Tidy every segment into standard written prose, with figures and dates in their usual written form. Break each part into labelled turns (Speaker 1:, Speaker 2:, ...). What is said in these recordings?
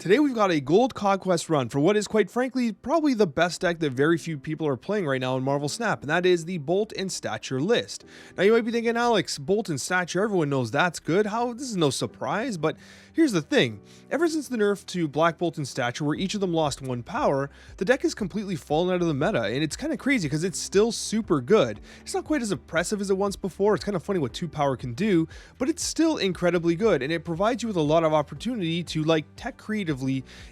Speaker 1: Today we've got a gold conquest run for what is quite frankly probably the best deck that very few people are playing right now in Marvel Snap, and that is the Bolt and Stature list. Now you might be thinking, Alex, Bolt and Stature, everyone knows that's good. How? This is no surprise, but here's the thing. Ever since the nerf to Black Bolt and Stature, where each of them lost 1 power, the deck has completely fallen out of the meta, and it's kind of crazy because it's still super good. It's not quite as impressive as it once before. It's kind of funny what 2 power can do, but it's still incredibly good, and it provides you with a lot of opportunity to like tech creatively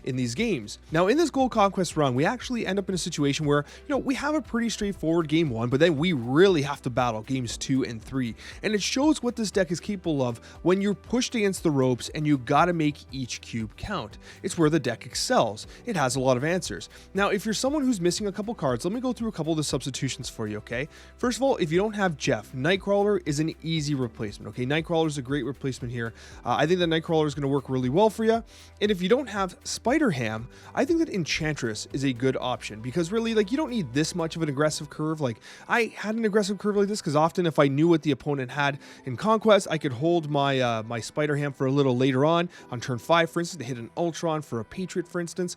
Speaker 1: in these games. Now in this gold conquest run, we actually end up in a situation where, we have a pretty straightforward game 1, but then we really have to battle games 2 and 3. And it shows what this deck is capable of when you're pushed against the ropes and you gotta make each cube count. It's where the deck excels. It has a lot of answers. Now, if you're someone who's missing a couple cards, let me go through a couple of the substitutions for you, okay? First of all, if you don't have Jeff, Nightcrawler is an easy replacement, okay? Nightcrawler is a great replacement here. I think that Nightcrawler is going to work really well for you. And if you don't have Spider-Ham, I think that Enchantress is a good option because really, like, you don't need this much of an aggressive curve. Like, I had an aggressive curve like this because often if I knew what the opponent had in Conquest, I could hold my my Spider-Ham for a little later on turn 5, for instance, to hit an Ultron for a Patriot, for instance.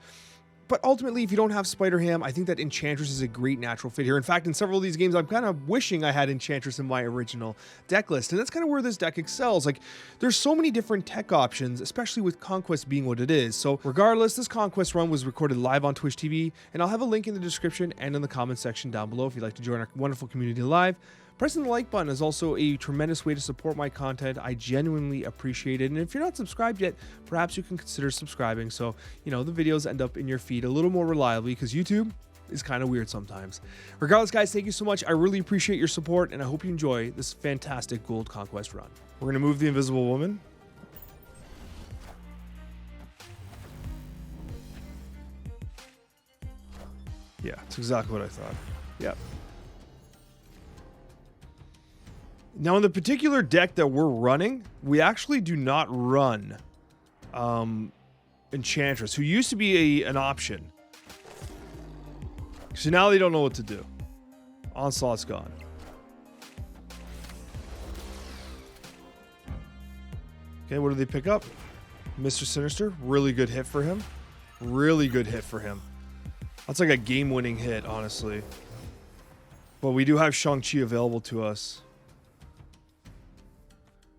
Speaker 1: But ultimately, if you don't have Spider-Ham, I think that Enchantress is a great natural fit here. In fact, in several of these games, I'm kind of wishing I had Enchantress in my original deck list. And that's kind of where this deck excels. Like, there's so many different tech options, especially with Conquest being what it is. So regardless, this Conquest run was recorded live on Twitch TV, and I'll have a link in the description and in the comment section down below if you'd like to join our wonderful community live. Pressing the like button is also a tremendous way to support my content. I genuinely appreciate it. And if you're not subscribed yet, perhaps you can consider subscribing so, the videos end up in your feed a little more reliably because YouTube is kind of weird sometimes. Regardless, guys, thank you so much. I really appreciate your support, and I hope you enjoy this fantastic gold conquest run. We're going to move the Invisible Woman. Yeah, it's exactly what I thought. Yeah. Now, in the particular deck that we're running, we actually do not run Enchantress, who used to be an option. So now they don't know what to do. Onslaught's gone. Okay, what do they pick up? Mr. Sinister. Really good hit for him. Really good hit for him. That's like a game-winning hit, honestly. But we do have Shang-Chi available to us.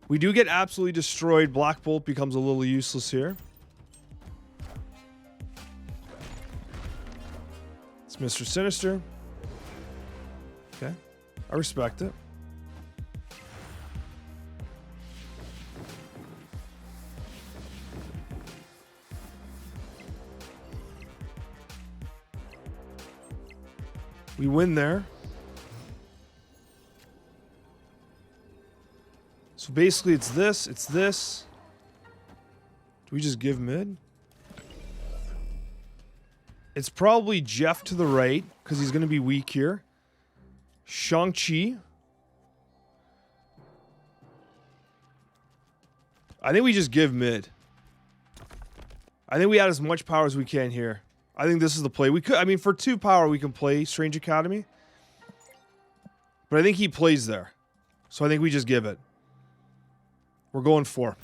Speaker 1: We do get absolutely destroyed. Black Bolt becomes a little useless here. It's Mr. Sinister. Okay. I respect it. We win there. So basically it's this, it's this. Do we just give mid? It's probably Jeff to the right, because he's going to be weak here. Shang-Chi. I think we just give mid. I think we add as much power as we can here. I think this is the play. We could, I mean, for 2 power, we can play Strange Academy. But I think he plays there. So I think we just give it. We're going 4.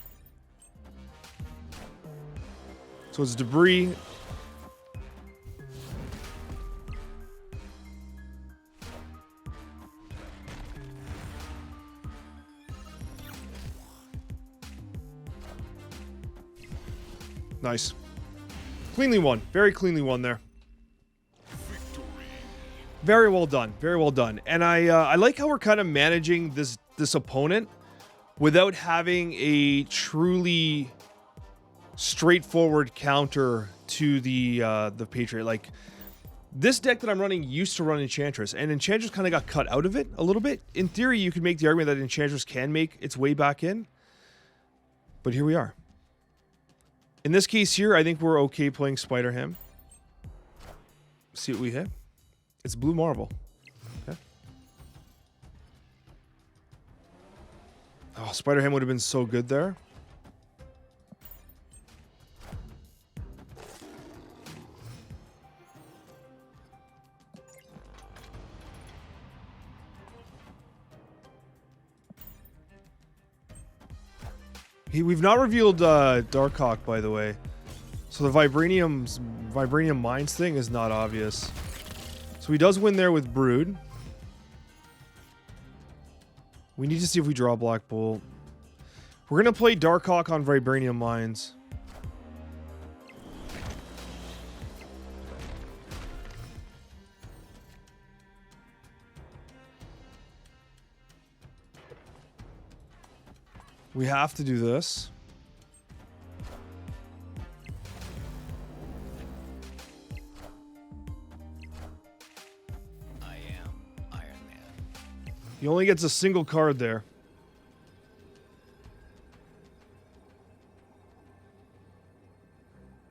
Speaker 1: So it's debris. Nice. Cleanly won. Very cleanly won there. Very well done. Very well done. And I like how we're kind of managing this opponent without having a truly straightforward counter to the Patriot. Like, this deck that I'm running used to run Enchantress, and Enchantress kind of got cut out of it a little bit. In theory, you could make the argument that Enchantress can make its way back in, but here we are. In this case here, I think we're okay playing Spider-Ham. See what we hit. It's blue marble. Okay. Oh, Spider-Ham would have been so good there. We've not revealed Darkhawk, by the way. So the Vibranium Mines thing is not obvious. So he does win there with Brood. We need to see if we draw Black Bolt. We're going to play Darkhawk on Vibranium Mines. We have to do this.
Speaker 2: I am Iron Man.
Speaker 1: He only gets a single card there.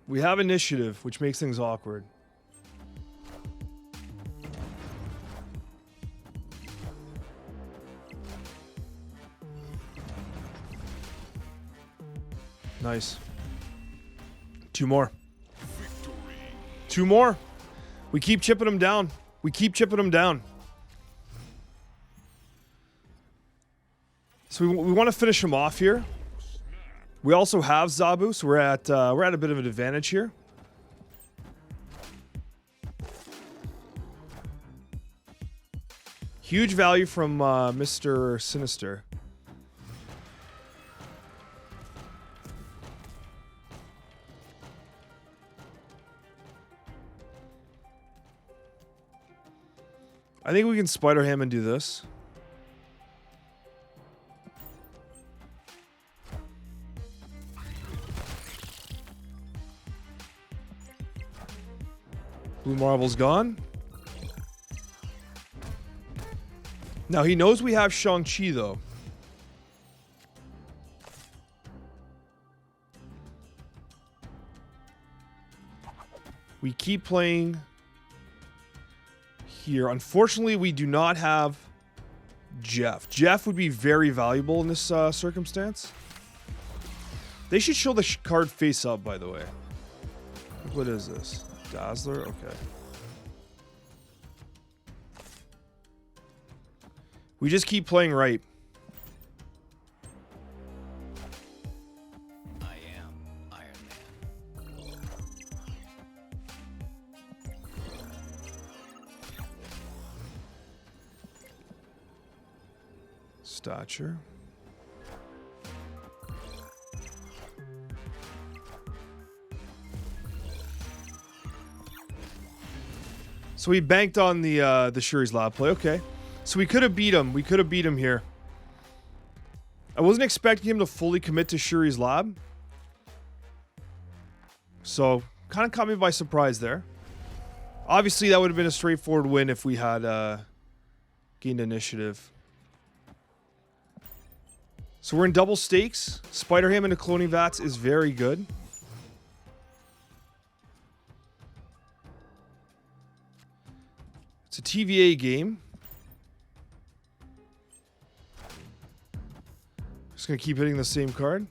Speaker 1: We have initiative, which makes things awkward. Nice. 2 more.
Speaker 2: Victory.
Speaker 1: 2 more. We keep chipping them down. We keep chipping them down. So we want to finish him off here. We also have Zabu, so we're at a bit of an advantage here. Huge value from Mr. Sinister. I think we can Spider Ham and do this. Blue Marble's gone. Now he knows we have Shang-Chi though. We keep playing here. Unfortunately, we do not have Jeff. Jeff would be very valuable in this circumstance. They should show the card face up, by the way. What is this? Dazzler? Okay. We just keep playing right.
Speaker 2: I am Iron Man.
Speaker 1: Stature. So we banked on the Shuri's Lab play. Okay. So we could have beat him. We could have beat him here. I wasn't expecting him to fully commit to Shuri's Lab. So, kind of caught me by surprise there. Obviously, that would have been a straightforward win if we had gained initiative. So we're in double stakes. Spider-Ham into Cloning Vats is very good. It's a TVA game. Just gonna keep hitting the same card.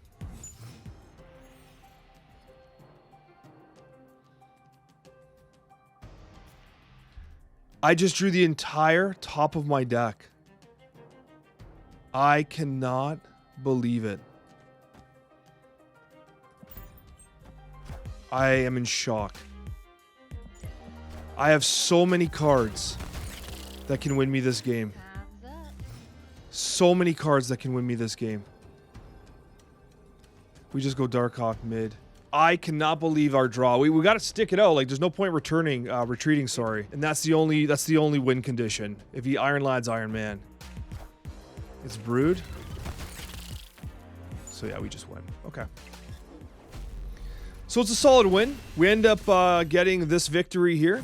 Speaker 1: I just drew the entire top of my deck. I cannot believe it. I am in shock. I have so many cards that can win me this game. So many cards that can win me this game. We just go Darkhawk mid. I cannot believe our draw. We got to stick it out. Like there's no point retreating, sorry. And that's the only win condition. If he Iron Lad's Iron Man. It's Brood. So yeah, we just win. Okay. So it's a solid win. We end up getting this victory here.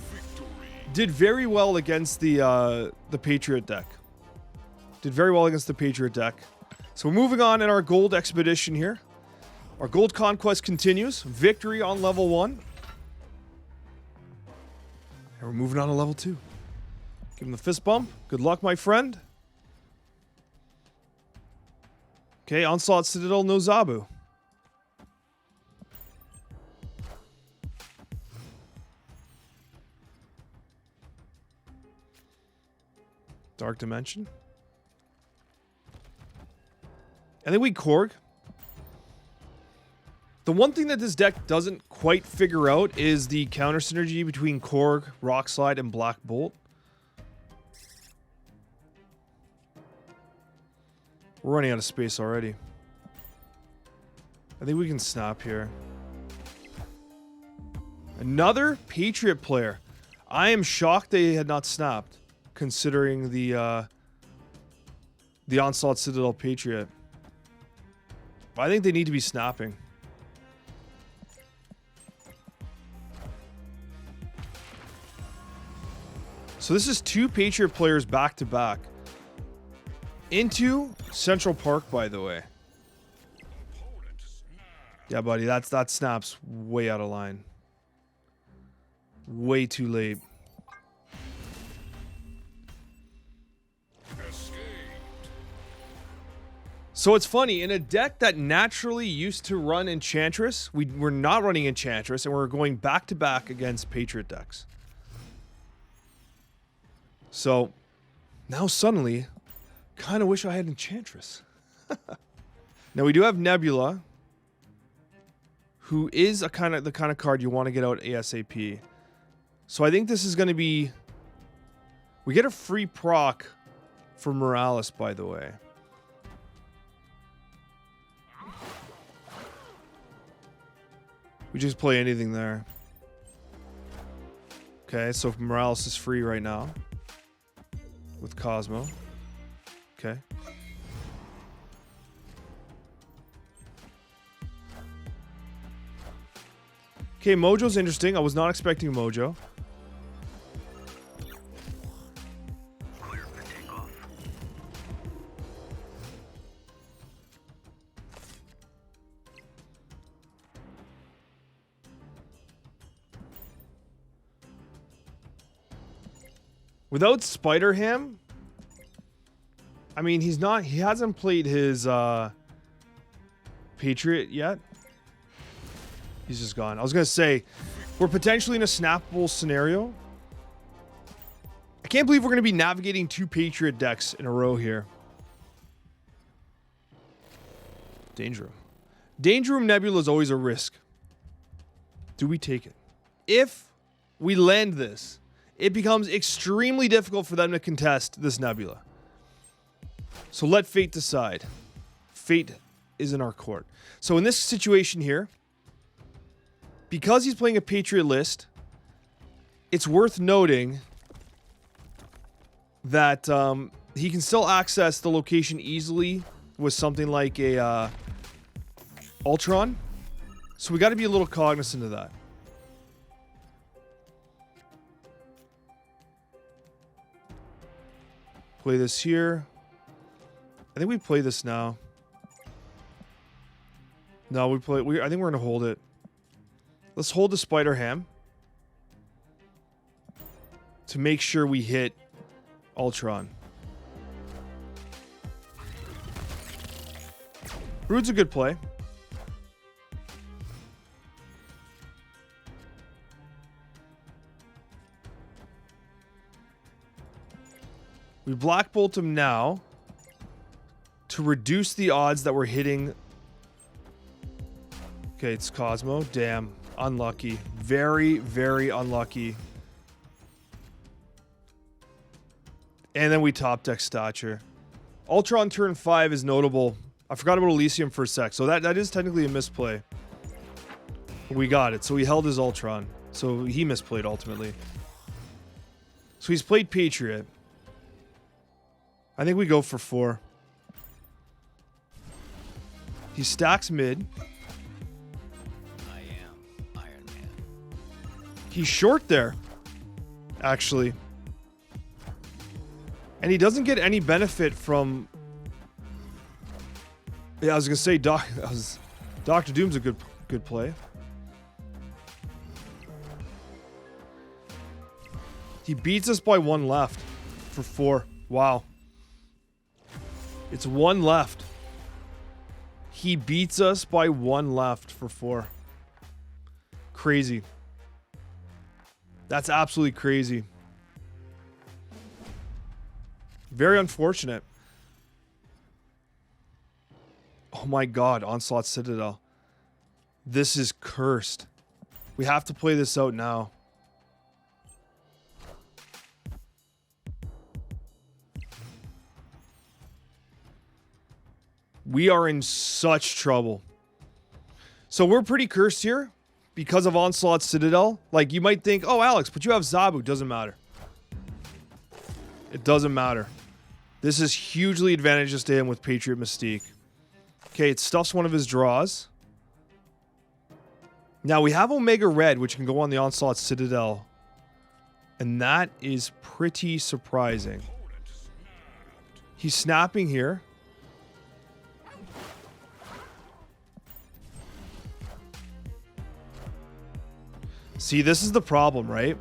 Speaker 1: Did very well against the Patriot deck. Did very well against the Patriot deck. So we're moving on in our gold expedition here. Our gold conquest continues. Victory on level 1. And we're moving on to level 2. Give him the fist bump. Good luck, my friend. Okay, Onslaught Citadel, no Zabu. Dark Dimension. And then we Korg. The one thing that this deck doesn't quite figure out is the counter synergy between Korg, Rock Slide, and Black Bolt. We're running out of space already. I think we can snap here. Another Patriot player. I am shocked they had not snapped, considering the Onslaught Citadel Patriot. But I think they need to be snapping. So this is 2 Patriot players back to back. Into Central Park, by the way. Yeah, buddy, that snap's way out of line. Way too late. So it's funny, in a deck that naturally used to run Enchantress, we're not running Enchantress, and we're going back to back against Patriot decks. So now suddenly, kind of wish I had Enchantress. Now we do have Nebula, who is the kind of card you want to get out ASAP. So I think this is going to be... We get a free proc for Morales, by the way. We just play anything there. Okay, so Morales is free right now. With Cosmo. Okay. Okay, Mojo's interesting. I was not expecting Mojo. Without Spider-Ham, I mean, he hasn't played his Patriot yet. He's just gone. I was going to say, we're potentially in a snappable scenario. I can't believe we're going to be navigating 2 Patriot decks in a row here. Danger Room. Danger Room Nebula is always a risk. Do we take it? If we land this, it becomes extremely difficult for them to contest this Nebula. So let fate decide. Fate is in our court. So in this situation here, because he's playing a Patriot list, it's worth noting that he can still access the location easily with something like a Ultron. So we got to be a little cognizant of that. Play this here. I think we play this now. No, I think we're going to hold it. Let's hold the Spider-Ham to make sure we hit Ultron. Brood's a good play. We Black Bolt him now to reduce the odds that we're hitting. Okay, it's Cosmo. Damn. Unlucky. Very, very unlucky. And then we top deck Stature. Ultron turn 5 is notable. I forgot about Elysium for a sec. So that is technically a misplay. We got it. So he held his Ultron. So he misplayed ultimately. So he's played Patriot. I think we go for 4. He stacks mid.
Speaker 2: I am Iron Man.
Speaker 1: He's short there, actually. And he doesn't get any benefit from... Yeah, I was going to say Dr. Doom's a good play. He beats us by 1 left for 4. Wow. It's 1 left. He beats us by 1 left for 4. Crazy. That's absolutely crazy. Very unfortunate. Oh my god, Onslaught Citadel. This is cursed. We have to play this out now. We are in such trouble. So we're pretty cursed here because of Onslaught Citadel. Like, you might think, oh, Alex, but you have Zabu. Doesn't matter. It doesn't matter. This is hugely advantageous to him with Patriot Mystique. Okay, it stuffs one of his draws. Now, we have Omega Red, which can go on the Onslaught Citadel. And that is pretty surprising. He's snapping here. See, this is the problem, right?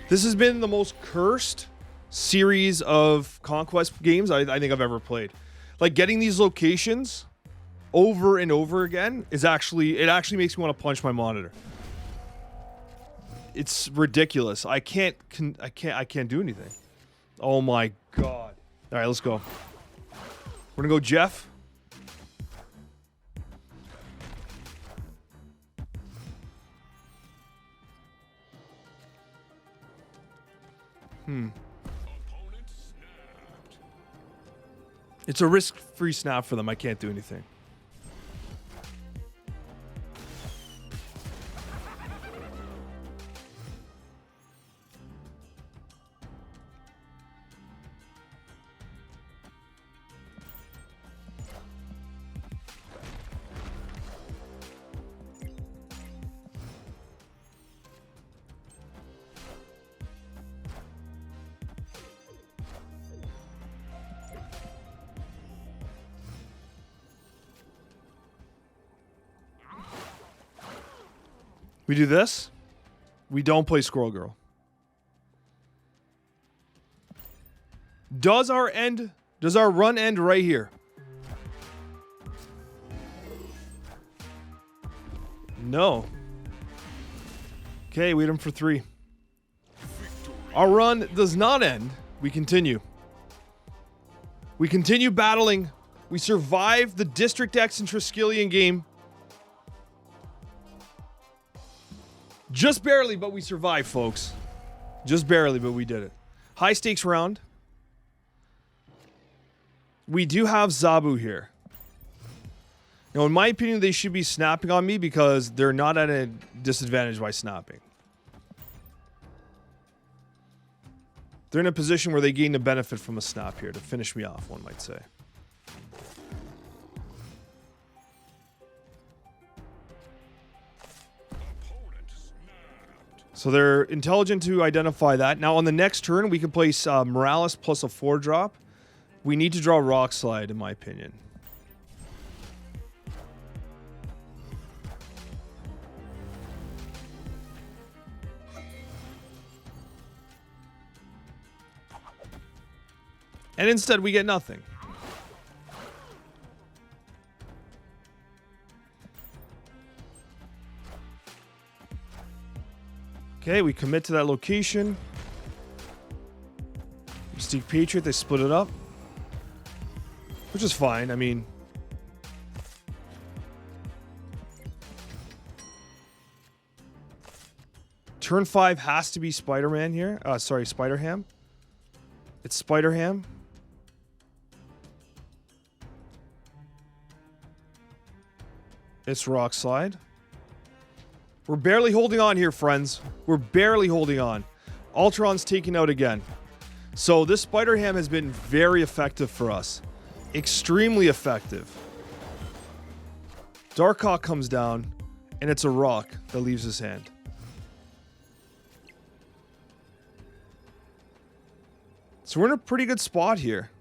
Speaker 1: This has been the most cursed series of Conquest games I think I've ever played. Like, getting these locations over and over again is actually, it actually makes me want to punch my monitor. It's ridiculous. I can't do anything. Oh my god. All right, let's go. We're gonna go Jeff. It's a risk-free snap for them. I can't do anything. We do this. We don't play Squirrel Girl. Does our run end right here? No. Okay, wait him for 3. Our run does not end. We continue. We continue battling. We survive the District X and Triskelion game. Just barely, but we survived, folks. Just barely, but we did it. High stakes round. We do have Zabu here. Now, in my opinion, they should be snapping on me because they're not at a disadvantage by snapping. They're in a position where they gain the benefit from a snap here to finish me off, one might say. So they're intelligent to identify that. Now on the next turn, we can place Morales plus a 4-drop. We need to draw Rock Slide, in my opinion. And instead, we get nothing. Okay, we commit to that location. Mystique Patriot, they split it up. Which is fine, I mean. Turn 5 has to be Spider-Man here. Sorry, Spider-Ham. It's Spider-Ham. It's Rock Slide. We're barely holding on here, friends. We're barely holding on. Ultron's taken out again. So this Spider-Ham has been very effective for us. Extremely effective. Darkhawk comes down, and it's a rock that leaves his hand. So we're in a pretty good spot here.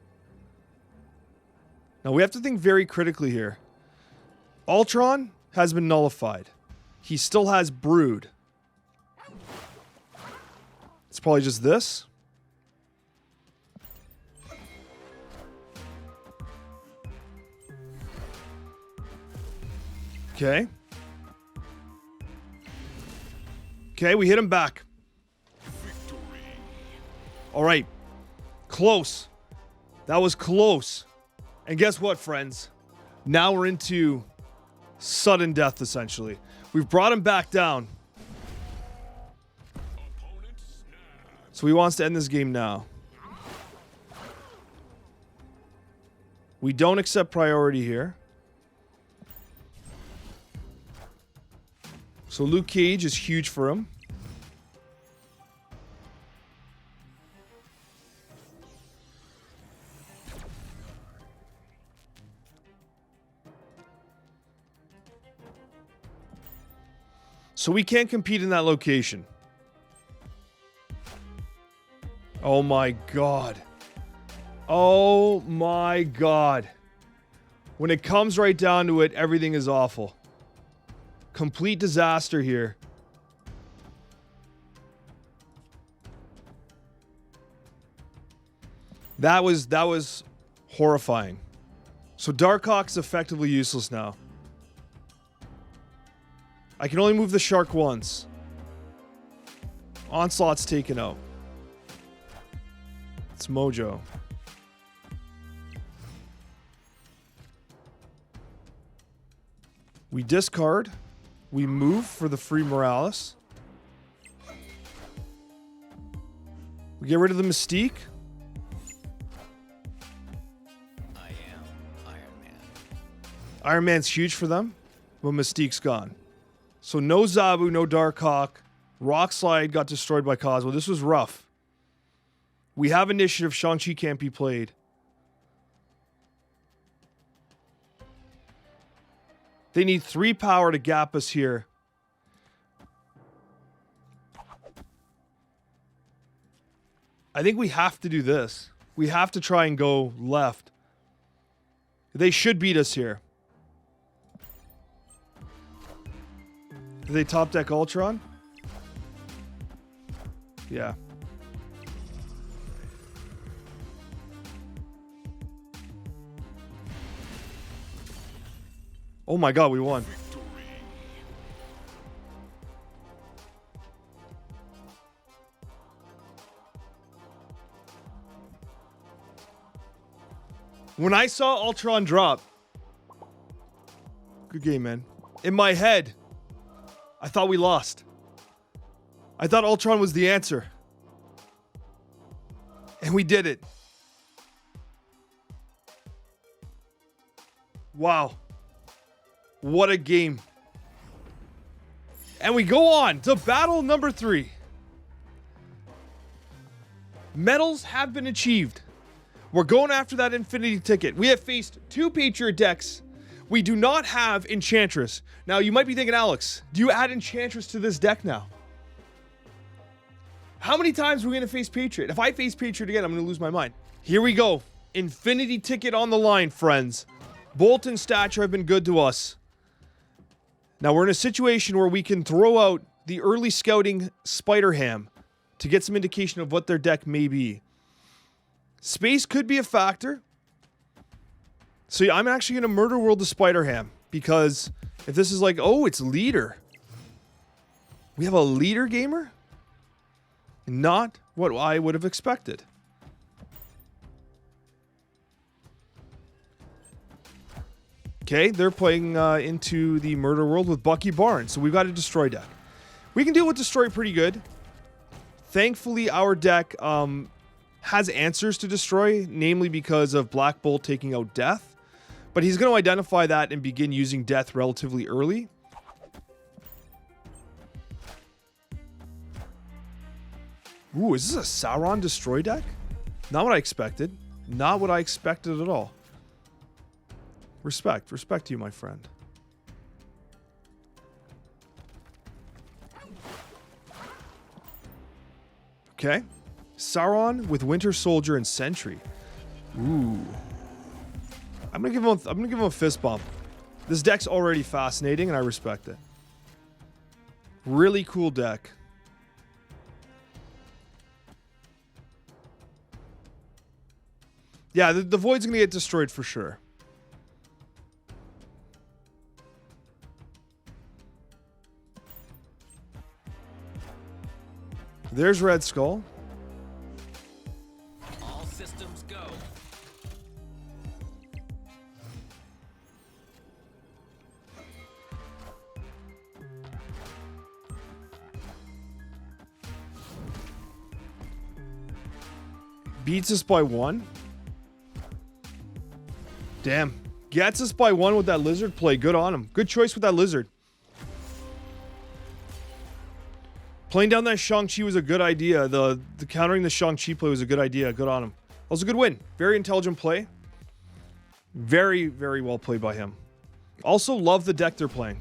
Speaker 1: Now we have to think very critically here. Ultron has been nullified. He still has Brood. It's probably just this. Okay. Okay, we hit him back. All right. Close. That was close. And guess what, friends? Now we're into sudden death, essentially. We've brought him back down. So he wants to end this game now. We don't accept priority here. So Luke Cage is huge for him. So we can't compete in that location. Oh my god. Oh my god. When it comes right down to it, everything is awful. Complete disaster here. That was horrifying. So Darkhawk's effectively useless now. I can only move the shark once. Onslaught's taken out. It's Mojo. We discard. We move for the free Morales. We get rid of the Mystique.
Speaker 2: I am Iron Man.
Speaker 1: Iron Man's huge for them, but Mystique's gone. So no Zabu, no Darkhawk. Rock Slide got destroyed by Cosmo. This was rough. We have initiative. Shang-Chi can't be played. They need 3 power to gap us here. I think we have to do this. We have to try and go left. They should beat us here. Did they top deck Ultron? Yeah. Oh my god, we won. When I saw Ultron drop, good game, man. In my head, I thought we lost. I thought Ultron was the answer. And we did it. Wow. What a game. And we go on to battle number 3. Medals have been achieved. We're going after that Infinity ticket. We have faced 2 Patriot decks. We do not have Enchantress. Now, you might be thinking, Alex, do you add Enchantress to this deck now? How many times are we going to face Patriot? If I face Patriot again, I'm going to lose my mind. Here we go. Infinity ticket on the line, friends. Bolt and Stature have been good to us. Now, we're in a situation where we can throw out the early scouting Spider-Ham to get some indication of what their deck may be. Space could be a factor. So yeah, I'm actually going to Murder World the Spider-Ham, because if this is like, oh, it's leader. We have a leader gamer? Not what I would have expected. Okay, they're playing into the Murder World with Bucky Barnes, so we've got a Destroy deck. We can deal with Destroy pretty good. Thankfully, our deck has answers to Destroy, namely because of Black Bolt taking out Death. But he's going to identify that and begin using Death relatively early. Ooh, is this a Sauron Destroy deck? Not what I expected. Not what I expected at all. Respect. Respect to you, my friend. Okay. Sauron with Winter Soldier and Sentry. Ooh. I'm gonna give him a fist bump. This deck's already fascinating, and I respect it. Really cool deck. Yeah, the Void's gonna get destroyed for sure. There's Red Skull.
Speaker 2: All systems go.
Speaker 1: Beats us by 1. Damn. Gets us by 1 with that lizard play. Good on him. Good choice with that lizard. Playing down that Shang-Chi was a good idea. The countering the Shang-Chi play was a good idea. Good on him. That was a good win. Very intelligent play. Very, very well played by him. Also love the deck they're playing.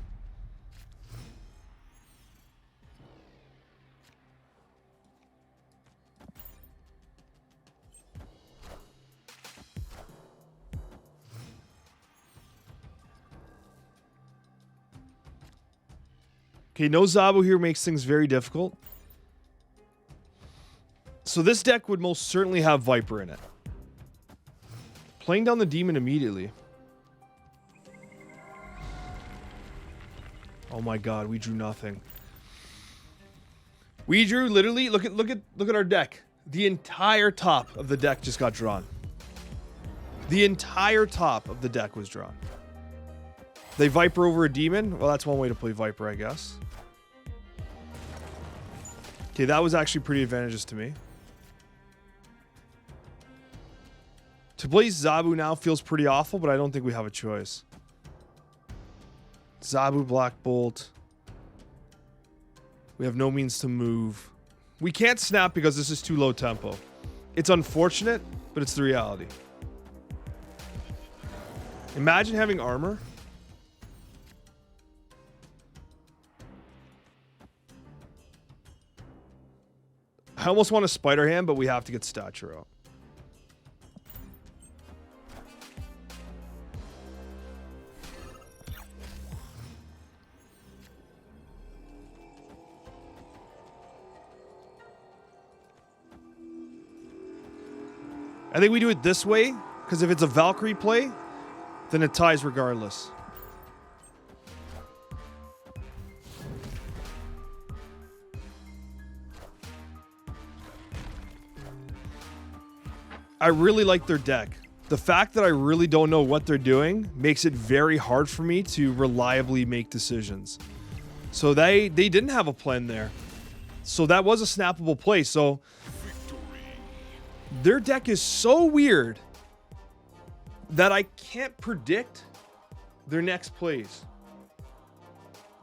Speaker 1: Okay, no Zabu here makes things very difficult. So this deck would most certainly have Viper in it. Playing down the Demon immediately. Oh my god, we drew nothing. We drew literally, look at our deck. The entire top of the deck just got drawn. The entire top of the deck was drawn. They Viper over a Demon? Well, that's one way to play Viper, I guess. Okay, that was actually pretty advantageous to me. To play Zabu now feels pretty awful, but I don't think we have a choice. Zabu, Black Bolt. We have no means to move. We can't snap because this is too low tempo. It's unfortunate, but it's the reality. Imagine having armor. I almost want a Spider Hand, but we have to get Stature out. I think we do it this way, because if it's a Valkyrie play, then it ties regardless. I really like their deck. The fact that I really don't know what they're doing makes it very hard for me to reliably make decisions. So they didn't have a plan there. So that was a snappable play. So their deck is so weird that I can't predict their next plays.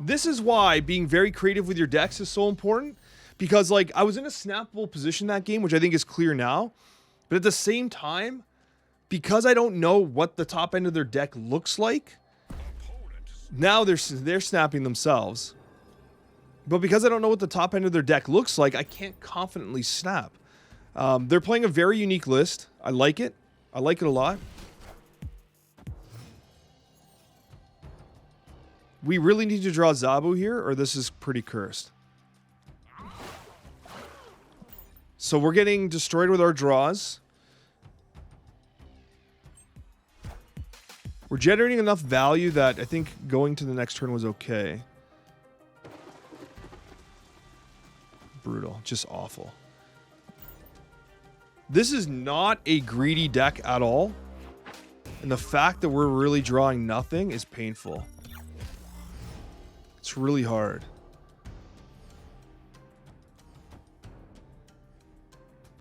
Speaker 1: This is why being very creative with your decks is so important, because like I was in a snappable position that game, which I think is clear now, but at the same time, because I don't know what the top end of their deck looks like, now they're snapping themselves. But because I don't know what the top end of their deck looks like, I can't confidently snap. They're playing a very unique list. I like it. I like it a lot. We really need to draw Zabu here, or this is pretty cursed. So we're getting destroyed with our draws. We're generating enough value that I think going to the next turn was okay. Brutal. Just awful. This is not a greedy deck at all. And the fact that we're really drawing nothing is painful. It's really hard.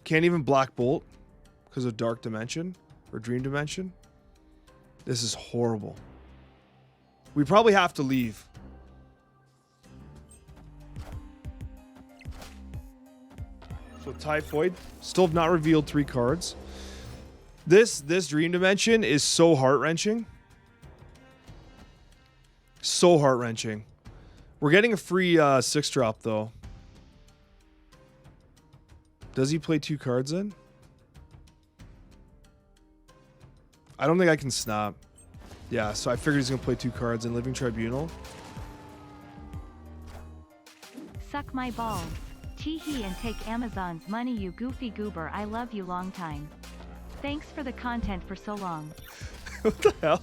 Speaker 1: Can't even Black Bolt because of Dark Dimension or Dream Dimension. This is horrible. We probably have to leave. So Typhoid, still have not revealed 3 cards. This Dream Dimension is so heart-wrenching. So heart-wrenching. We're getting a free 6-drop though. Does he play 2 cards in? I don't think I can snap. Yeah, so I figured he's gonna play 2 cards in Living Tribunal.
Speaker 3: Suck my balls. Teehee and take Amazon's money, you goofy goober. I love you long time. Thanks for the content for so long.
Speaker 1: What the hell?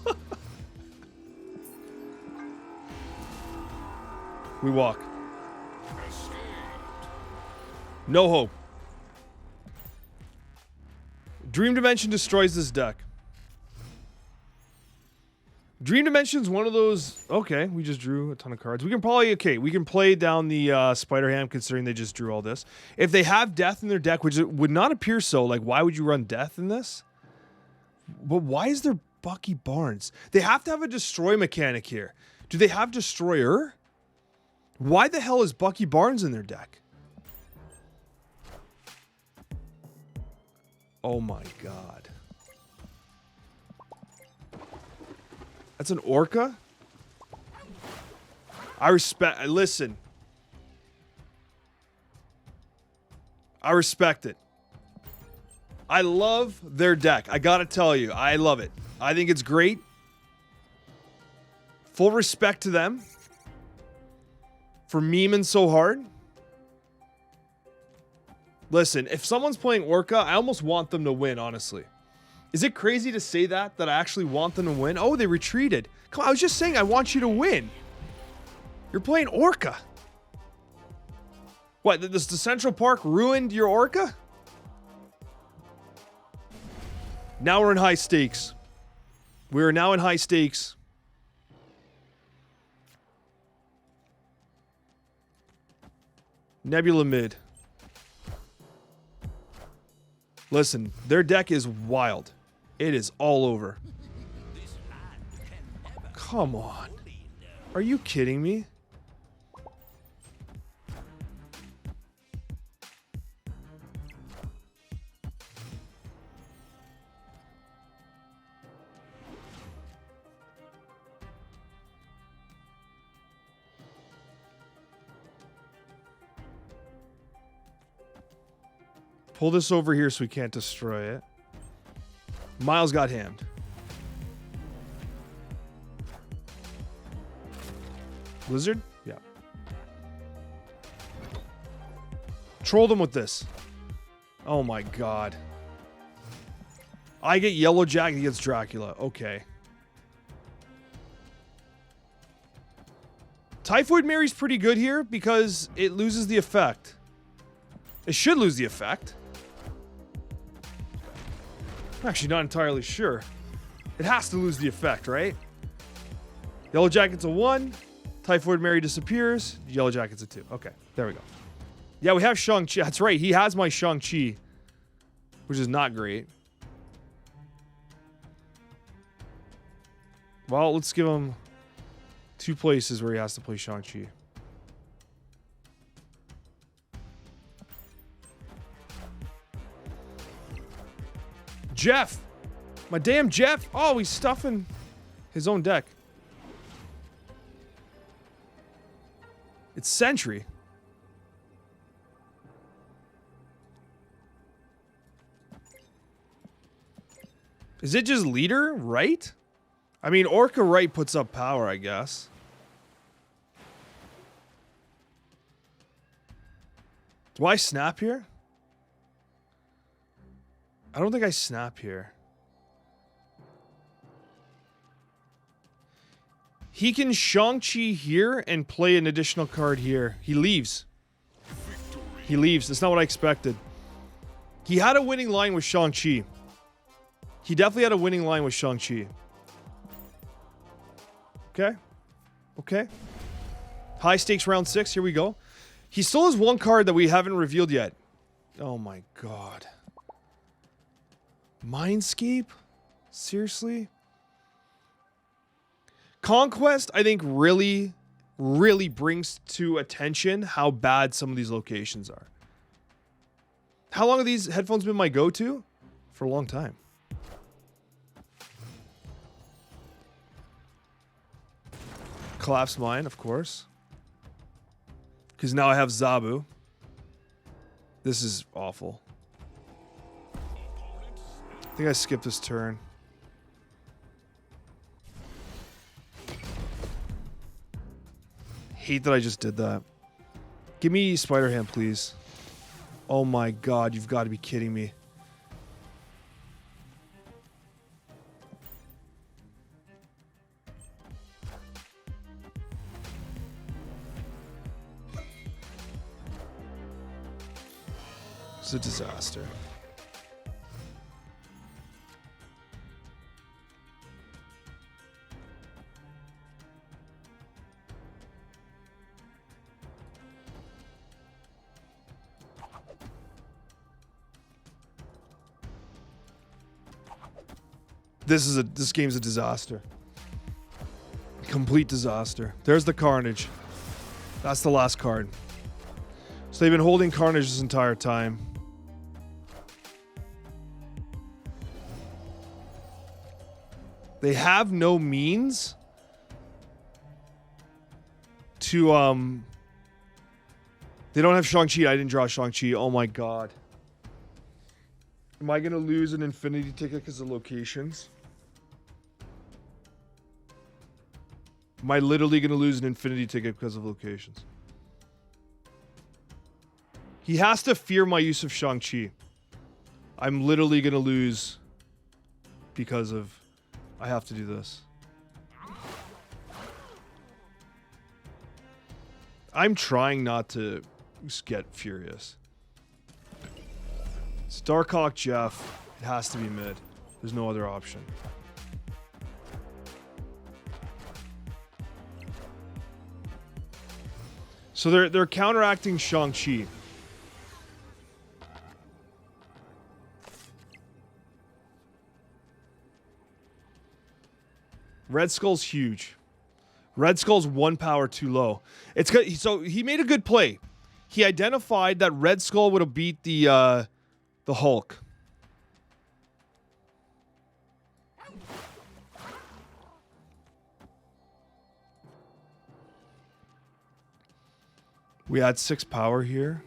Speaker 1: We walk. No hope. Dream Dimension destroys this deck. Dream Dimension's one of those. Okay, we just drew a ton of cards. We can probably we can play down the Spider Ham considering they just drew all this. If they have Death in their deck, which it would not appear so, like why would you run Death in this? But why is there Bucky Barnes? They have to have a destroy mechanic here. Do they have Destroyer? Why the hell is Bucky Barnes in their deck? Oh my god. That's an Orca? Listen. I respect it. I love their deck. I gotta tell you, I love it. I think it's great. Full respect to them for memeing so hard. Listen, if someone's playing Orca, I almost want them to win, honestly. Is it crazy to say that I actually want them to win? Oh, they retreated. Come on, I was just saying I want you to win. You're playing Orca. What, does the Central Park ruined your Orca? Now we're in high stakes. We are now in high stakes. Nebula mid. Listen, their deck is wild. It is all over. Come on. Are you kidding me? Pull this over here so we can't destroy it. Miles got hammed. Blizzard? Yeah. Troll them with this. Oh my god. I get Yellow Jacket against Dracula. Okay. Typhoid Mary's pretty good here because it loses the effect. It should lose the effect. I'm actually not entirely sure. It has to lose the effect, right? Yellow Jacket's a 1. Typhoid Mary disappears. Yellow Jacket's a 2. Okay, there we go. Yeah, we have Shang-Chi. That's right. He has my Shang-Chi, which is not great. Well, let's give him 2 places where he has to play Shang-Chi. Jeff! My damn Jeff! Oh, he's stuffing his own deck. It's Sentry. Is it just leader, right? I mean, Orca right puts up power, I guess. Do I snap here? I don't think I snap here. He can Shang-Chi here and play an additional card here. He leaves. He leaves. That's not what I expected. He had a winning line with Shang-Chi. He definitely had a winning line with Shang-Chi. Okay. Okay. High stakes round 6. Here we go. He still has one card that we haven't revealed yet. Oh my god. Mindscape? Seriously? Conquest, I think, really brings to attention how bad some of these locations are. How long have these headphones been my go-to? For a long time. Collapse Mine, of course. Because now I have Zabu. This is awful. I think I skipped this turn. Hate that I just did that. Give me Spider-Ham, please. Oh my god, you've got to be kidding me. It's a disaster. This game's a disaster. Complete disaster. There's the Carnage. That's the last card. So they've been holding Carnage this entire time. They have no means to they don't have Shang-Chi. I didn't draw Shang-Chi. Oh my god. Am I gonna lose an infinity ticket because of locations? Am I literally gonna lose an infinity ticket because of locations? He has to fear my use of Shang-Chi. I'm literally gonna lose because of I have to do this. I'm trying not to just get furious. Starcock Jeff. It has to be mid. There's no other option. So they're counteracting Shang-Chi. Red Skull's huge. Red Skull's 1 power too low. It's good. So he made a good play. He identified that Red Skull would have beat the Hulk. We had 6 power here.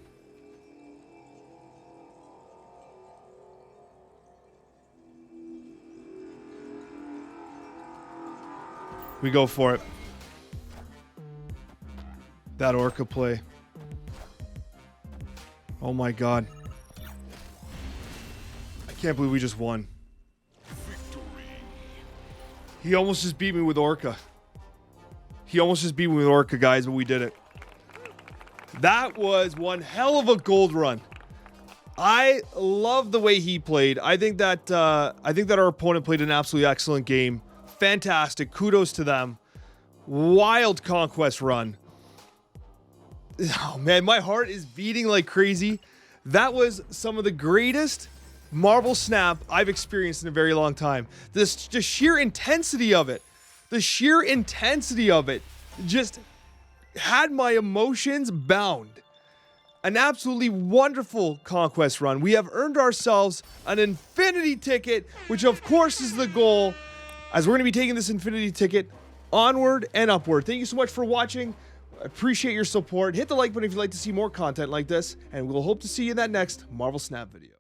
Speaker 1: We go for it. That Orca play. Oh my god. I can't believe we just won. He almost just beat me with Orca. He almost just beat me with Orca, guys, but we did it. That was one hell of a gold run. I love the way he played. I think that our opponent played an absolutely excellent game. Fantastic. Kudos to them. Wild conquest run. Oh man, my heart is beating like crazy. That was some of the greatest Marvel Snap I've experienced in a very long time. The sheer intensity of it. The sheer intensity of it just had my emotions bound. An absolutely wonderful conquest run. We have earned ourselves an infinity ticket, which of course is the goal, as we're going to be taking this infinity ticket onward and upward. Thank you so much for watching. I appreciate your support. Hit the like button if you'd like to see more content like this, and we'll hope to see you in that next Marvel Snap video.